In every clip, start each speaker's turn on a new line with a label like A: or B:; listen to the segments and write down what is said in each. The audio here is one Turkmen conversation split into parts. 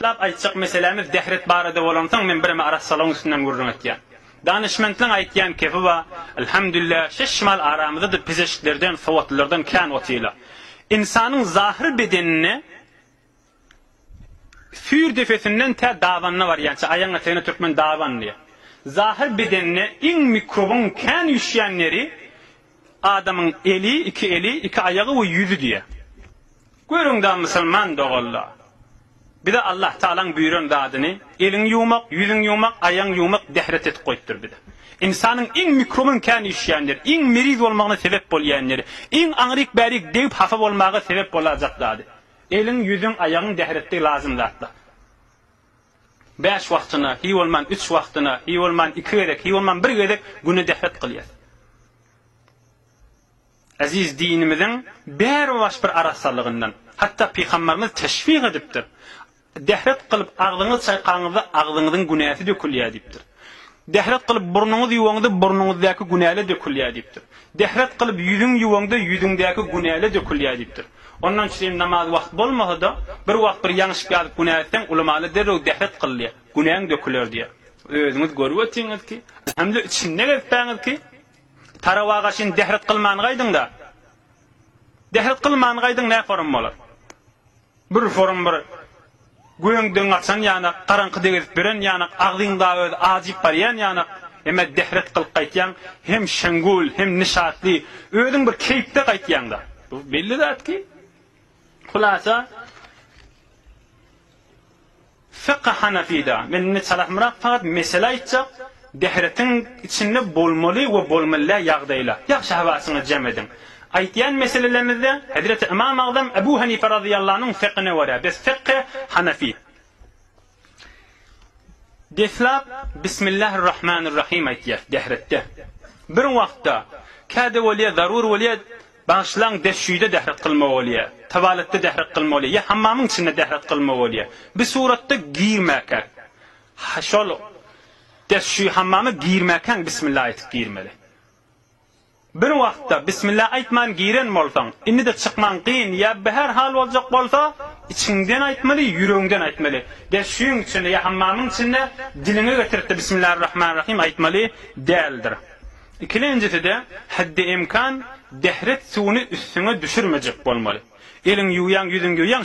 A: detlap aytsak meselemiz dehret barada bolansaň men birime arasalan üstünden gurrun etýän. Danışmentliň aýtýan kefi ba elhamdülillah şeşmal aramyzda da pizeşiklerden, sowatlardan kan otyla. İnsanyň zahir bedenini für defesinden ta dawanna var ýa-ni aýaňa tene türkmen dawan diýär. Zahir bedenine iň mikrobun kan üşýänleri adamın eli, iki ayağı ve yüzü diye. Görün da Müslüman doğalla. Bir de Allah Teala'nın buyuran dadını elin yumak, yüzün yumak, ayağın yumak dehret et koyttur bir de. İnsanın in mikrobun kan işleyenler, in meriz olmağına sebep bolýanlar, in anrik berik deyip hafa olmağa sebep bolacak dadı. Elin, yüzün, ayağın dehretli lazım zatla. 5 wagtyna, hi olman 3 wagtyna, hi olman 2 gerek, hi olman 1 gerek güne dehret kılýar. Aziz dinimizin bär baş bir arasalygyndan, hatta Peygamberimiz teşvik edipdir. Dehret kılıp ağzıňyzy çayqaňyzda ağzıňyzyň günäsi dökülýär dipdir. Dehret kılıp burnuňyzy ýuwaňyzda burnuňyzdaky günäle dökülýär dipdir. Dehret kılıp yüzüň ýuwaňda yüzüňdäki günäle dökülýär dipdir. Ondan üçin namaz wagt bolmasa da bir wagt bir ýangyş ýazyp günäsen ulamaly derrew dehret kılýar. Günäň döküler diýär. Özüňiz görüp ötüňiz ki, hemde içinde geçpäňiz ki tarawaga şin dehret kılman gaýdyň da. Dehret kılman gaýdyň näme form bolar? Bir form bir göňden açan ýa-ni garaňky degip beren ýa-ni agdyňda öz azyp barýan ýa-ni emme dehret kılıp gaýtýan hem şengul hem nişatly özüň bir keýpde gaýtýan da. Bu belli zat ki hulasa fiqh Hanafida men çalahmırak fakat mesele aýtsak dehretin içinde bolmaly we bolmaly ýagdaýlar. Ýaxşy hawasyny jem edin. Aýtýan meselelerimizde Hazreti İmam Azam Ebu Hanife radıyallahu anh'ın fiqhine wara. Biz fiqh Hanafi. Deslap Bismillahirrahmanirrahim aýtýar dehrette. Bir wagtda kade waliye zarur waliye başlaň deşüýde dehret kılma waliye. Tawalatda dehret kılma waliye. Ya hammamyň içinde dehret kılma waliye. Bir suratda girmäke. Şol deşüý hammamy girmäken bismillah aýtyp girmeli. Bir wagtda bismillah aýtman giren bolsaň, indi de çykman qyn ýa her hal boljak bolsa, içiňden aýtmaly, ýüregiňden aýtmaly. Deşüýüň içinde ýa hammamyň içinde dilini getirip Bismillahirrahmanirrahim aýtmaly däldir. İkincisi de haddi imkan dehret suwuny üstüne düşürmejek bolmaly. Elin ýuýan, ýüzüň ýuýan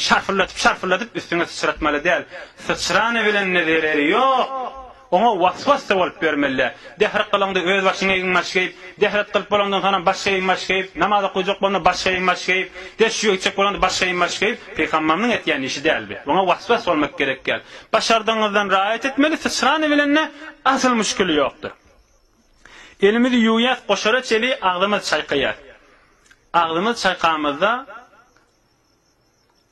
A: şarfırlatyp üstüne sıçratmaly däl. Sıçrany bilen nezerleri ýok. Ona waswas bolup bermeli. Dehret kılanda öz başyna ýygmaşyp, dehret kılıp bolandan sonra başga ýygmaşyp, namaz okujak bolanda başga ýygmaşyp, deşüýçek bolanda başga ýygmaşyp, Peýgamberimiň etýän işi dälbi. Ona waswas bolmak gerek gel. Başardyňyzdan raýat etmeli, sıçrany bilen asyl müşkili ýokdur. Elimizi ýuýat, goşara çeli, agdymyz çayqaýar. Agdymyz çayqamyzda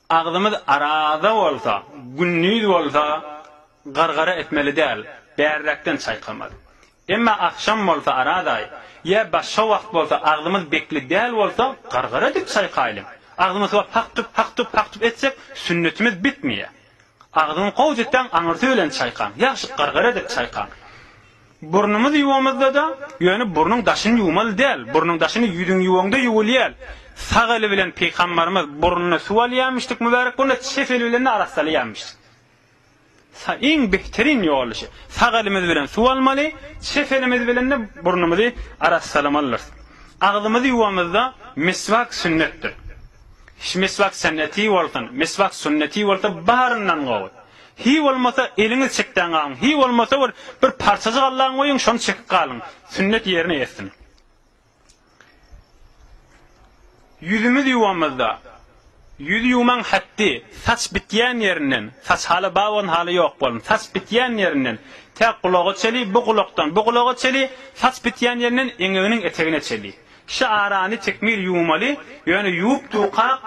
A: agdymyz arada bolsa, günnüz bolsa gargara etmeli däl. Bärrekden çayqamaly. Emma akşam bolsa araday, ýa başga wagt bolsa agdymyz bekli däl bolsa gargara edip çayqaýly. Agdymyz haqtyp etsek sünnetimiz bitmeýär. Agdymy gowjetden aňyrty bilen çayqan, ýaşy gargara edip çayqan. Burnumuzy ýuwamyzda da, ýöne burnuň daşyny ýuwmaly däl, burnuň daşyny ýüzüň ýuwaňda ýuwulýar. Sag eli bilen Peýgamberimiz burnuny suwalýarmyşdyk mübarek, bunu şefel bilen arasalýarmyşdyk. En behterin ýoluşy. Sag elimiz bilen suwalmaly, şef elimiz bilen de burnumuzy arasalamalydyr. Agdymyzy ýuwamyzda miswak sünnetdir. Miswak sunneti bolsun, miswak sunneti bolsa baryndan gowy. Hi bolmasa eliňiz çekden galyň, hi bolmasa bir parçaçyk Allahyň goýuň, şonu çekip galyň. Sünnet ýerine ýetsin. Ýüzümizi ýuwamyzda yüz yuman hatti, saç bitýän ýerinden, saç haly bawan haly ýok bolun, saç bitýän ýerinden, tä gulagy çeli, bu gulagy çeli, saç bitýän ýerinden eňeginiň etegine çeli. Şu arany tekmil ýuwmaly, ýöne ýuwup tuqaq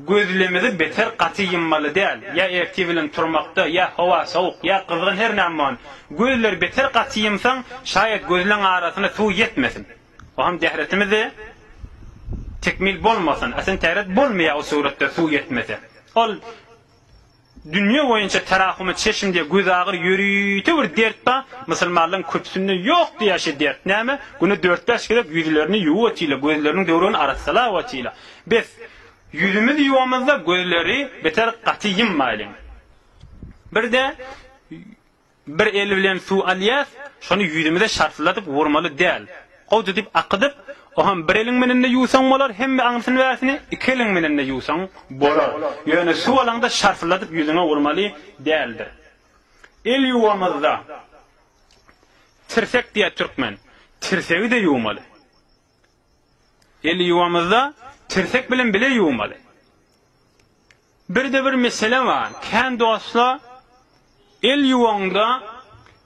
A: gözlemede beter gaty ýymmaly däl. Ya erki bilen turmakda, ya hawa sowuk, ya kızgın her näme. Gözler beter gaty ýymsaň, şaýat gözleň arasyna suw ýetmesin. O ham dehretimizi tekmil bolmasın. Aslında teret bolmaya o suratda suw yetmese. Ol dünya boyunca tarahumı çeşimde göz ağır yürüyte bir dert ba, musulmanların köpsünde yok diye şey dert. Näme? Bunu 4-5 kere yüzlerini yuwatıyla, gözlerinin döwrüni arasala watıyla. Biz yüzümüz yuwamızda gözleri beter gaty ýymmaly. Bir de bir el bilen su alyas, şonu yüzümüze şartladıp vurmalı değil. Qowdu dip aqydyp, ohan bir elin menende yusan bolar, hem aňsyny wäsini iki elin menende yusan bolar. Ýöne su alanda şartladyp yüzüne vurmaly değildir. El yuwamazda tirsek diýe türkmen, tirsegi de yuwmaly. El yuwamazda tirsek bilen bile yuwmaly. Bir de bir mesele var. Kän dostlar, el yuwanda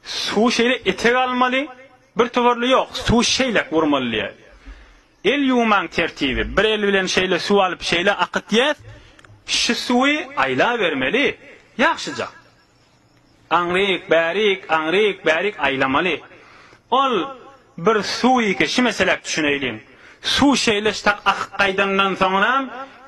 A: su şeýle etek almaly, bir towarly ýok, su şeýlek vurmaly. El yuwmaň tertibi, bir el bilen şeýle su alyp şeýle akytýar, şu suwy aýla bermeli, ýaxşyja. Aňryk, bärik aýlamaly. Ol bir suwy ki, şu meselek düşüneýlim. Su şeýle tak akaydandan soňra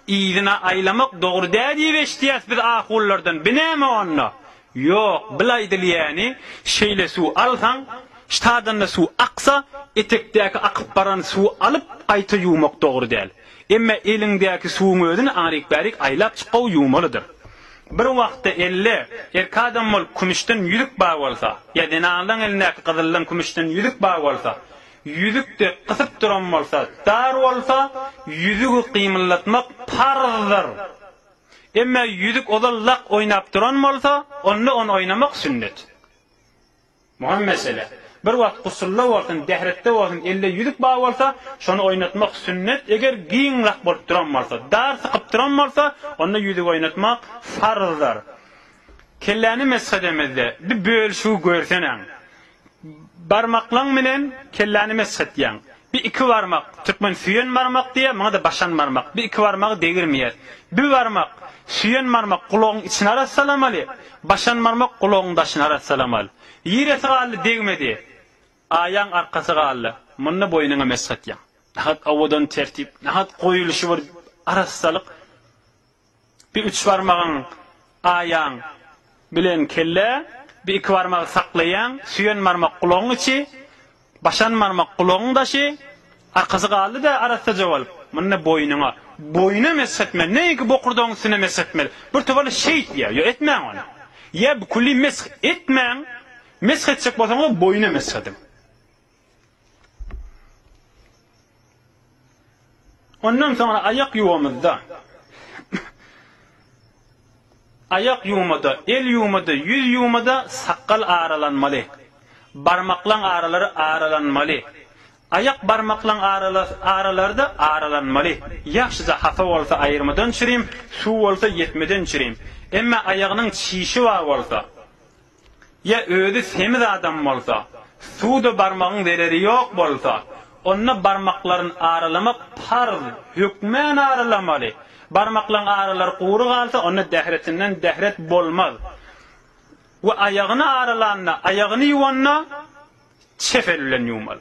A: ýygyna aýlamak dogry däl diýip eşdiýäs biz ahullardan. Binäme onda? Ýok, bilaýdylýany şeýle su alsaň, ştadanna su aksa, etekdäki akyp baran su alyp aýta ýuwmak dogry däl. Emme elingdäki suwuň özüni aňryk bärik aýlap çykaw ýuwmalydyr. Bir wagtda elle erkadam bol kumuşdan yüzük baý bolsa, ýa dinandan elindäki gyzyldan kumuşdan yüzük baý bolsa, yüzükde gysyp duran bolsa, dar bolsa, yüzügi qymyllatmak farzdyr. Emme yüzük odallak oynap duran bolsa, onu oynamak sünnet. Muhim mesele. Bir wagt gusulla bolsun, dehretde bolsun, elle yüzük baý bolsa, şonu oynatmak sünnet. Eger giňlak bolup duran bolsa, dar sykyp duran bolsa, onu yüzük oynatmak farzdyr. Kellani mesjedemizde bir bölüşü görseňiz, barmaklaň menen kellani mesjedýän. Bir iki barmak, türkmen süýen barmak diýe, maňa da başan barmak. Bir iki barmagy degirmeýär. Bir barmak süýen barmak kulagyň içine arasalamaly, başan barmak kulagyň daşyna arasalamaly. Ýeresi galy degmedi. Aýaň arkasy galy. Munna boýnuňa mesjedýän. Nahat awadan tertip, nahat goýuluşy bir arasalyk. Bir üç barmagyň aýaň bilen kelle, bir iki barmagy saklaýan, süýen barmak kulagyň içi, başan barmak kulagyň daşy, arkasy galy da arasaja bolup. Munna boýnuňa. Boýna mesjetme, näki bokurdaň üstüne mesjetmeli. Bir towaly şeýt ýa, ýa etmäň onu. Ýa bu kulli mesh etmäň, meshetjek bolsaň boýna meshedim. Ondan sonra ayak yuwamyzda ayak yuwmada, el yuwmada, yüz yuwmada saqqal aralanmaly. Barmaklaň aralary aralanmaly. Ayak barmaklaň aralarda aralanmaly. Ýaxşyja hafa bolsa aýyrmadan çyrim, su bolsa yetmeden çyrim. Emma ayagynyň çiýişi bar bolsa, ya özi semiz adam bolsa, suda barmagyň dereri ýok bolsa, onna barmaklaryny aralamak farz, hükmen aralamaly. Barmaklaň aralary gury galsa, onna dehretinden dehret bolmaz. Ve ayagyny aralanna, ayagyny ýuwanna çefel bilen ýuwmaly.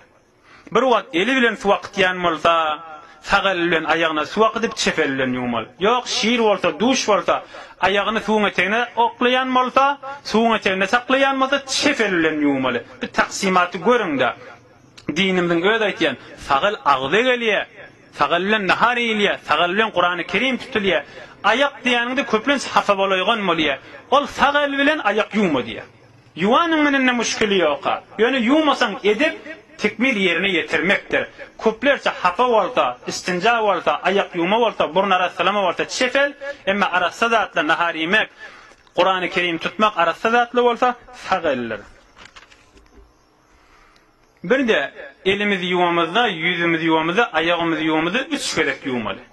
A: Bir wagt eli bilen suwaqtýan bolsa, sagal bilen ayagyna suwaqdyp çefel bilen ýuwmaly. Ýok, şiir bolsa, duş bolsa, ayagyny suwuň etegine oklayan bolsa, suwuň etegine saklayan bolsa, çefel bilen ýuwmaly. Bir taksimaty görüňde. Dinimden öz aýtýan, sagal agzy gelýär, sagal bilen nahar edilýär, sagal bilen Qur'any Kerim tutulýar. Ayak diýäninde köplen hafa bolaýgan bolýar. Ol sagal bilen ayak ýuwma diýär. Ýuwanyň menen müşkili ýok. Ýöne ýuwmasaň edip tekmil yerine yetirmekdir. Köplerçe hafa bolsa, istinja bolsa, ayak ýuwma bolsa, burun arasalama bolsa çefel, emma arasa zatla nahar yemek, Qur'any Kerim tutmak arasa zatla bolsa sagallar. Bir de elimizi ýuwamyzda, ýüzümizi ýuwamyzda, ayagymyzy ýuwamyzda üç kerek ýuwmaly.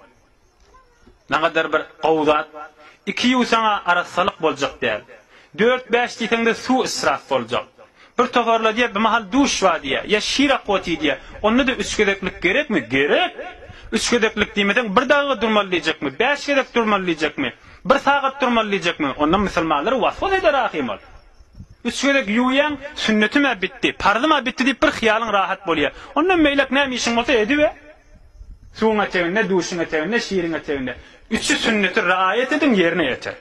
A: Nägadar bir gowzat, iki ýuwsaňa arasalyk boljak däl. 4-5 litinde su israf boljak. Bir towarla diýe, bir mahal duş wa diýe, ya şira qoti diýe. Onda da üç kereklik gerekmi? Gerek. Üç kereklik diýmeden bir dagy durmalyjakmy? 5 kerek durmalyjakmy? Bir sagat durmalyjakmy? Onda musulmanlar wasfat eder ahimol. Üç kerek ýuwyan sünnetima bitdi, parzyma bitdi diýip bir hyýalyň rahat bolýar. Ondan meýlek näme işiň bolsa edibe. Suwuň eteginde, duşuň eteginde, şiiriň eteginde. Üçü sünneti raayet edin, yerine yeter.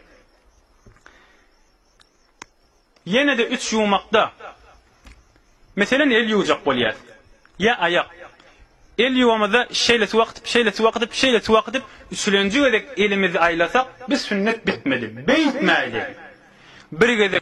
A: Yine de üç ýuwmakda meselen el ýuwjak bolýar. Ya ayak. El ýuwamyzda şeýle wagtyp, üçlenji gözek elimizi aýlasak, biz sünnet bitmedi, beýtmädi. Bir gede